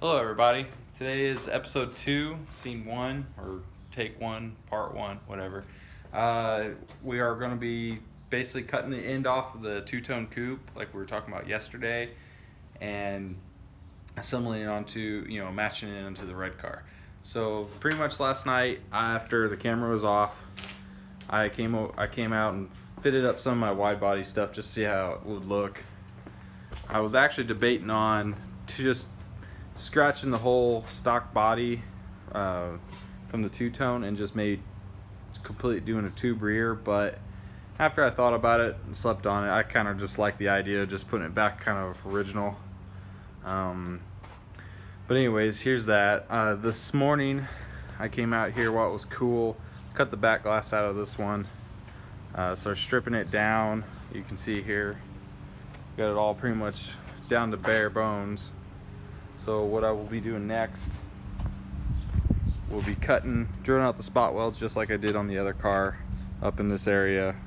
Hello, everybody. Today is episode 2, scene 1, or take 1, part 1, whatever. We are going to be basically cutting the end off of the two-tone coupe, like we were talking about yesterday, and assembling it onto, matching it into the red car. So pretty much last night, after the camera was off, I came out and fitted up some of my wide body stuff just to see how it would look. I was actually debating on just scratching the whole stock body from the two-tone and just maybe completely doing a tube rear, but after I thought about it and slept on it, I kind of just like the idea of just putting it back kind of original. But anyways, here's that. This morning I came out here while it was cool, cut the back glass out of this one, started stripping it down. You can see here, got it all pretty much down to bare bones. So what I will be doing next, we'll be drilling out the spot welds just like I did on the other car, up in this area,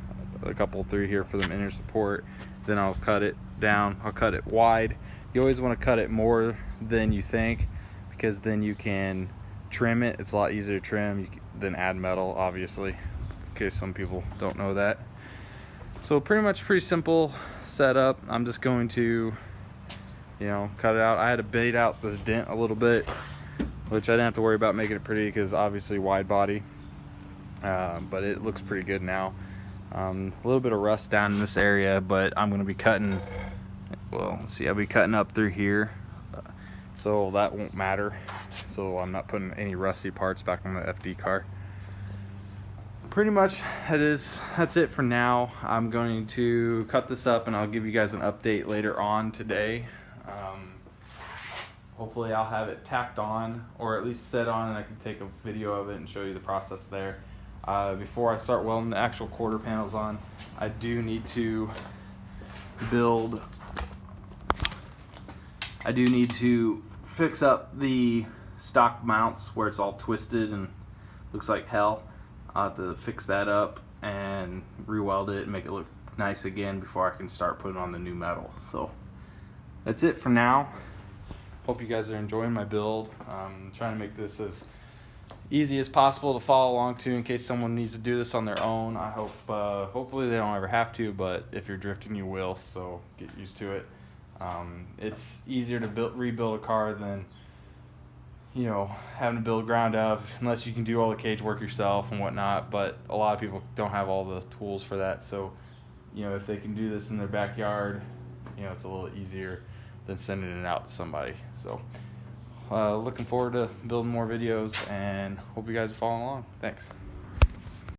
a couple through here for the inner support. Then I'll cut it down, I'll cut it wide. You always want to cut it more than you think, because then you can trim it. It's a lot easier to trim than add metal, obviously, in case some people don't know that. So pretty simple setup. I'm just going to cut it out. I had to bait out this dent a little bit, which I didn't have to worry about making it pretty because obviously wide body, but it looks pretty good now. A little bit of rust down in this area, but I'm going to be cutting, well, let's see, I'll be cutting up through here, so that won't matter. So I'm not putting any rusty parts back on the FD car. Pretty much that's it for now. I'm going to cut this up and I'll give you guys an update later on today. Hopefully I'll have it tacked on, or at least set on, and I can take a video of it and show you the process there. Before I start welding the actual quarter panels on, I do need to fix up the stock mounts where it's all twisted and looks like hell. I'll have to fix that up and re-weld it and make it look nice again before I can start putting on the new metal. So that's it for now. Hope you guys are enjoying my build. I'm trying to make this as easy as possible to follow along to in case someone needs to do this on their own. I hope, hopefully they don't ever have to, but if you're drifting you will, so get used to it. It's easier to rebuild a car than having to build ground up, unless you can do all the cage work yourself and whatnot, but a lot of people don't have all the tools for that. So if they can do this in their backyard, it's a little easier than sending it out to somebody. So looking forward to building more videos, and hope you guys are following along. Thanks.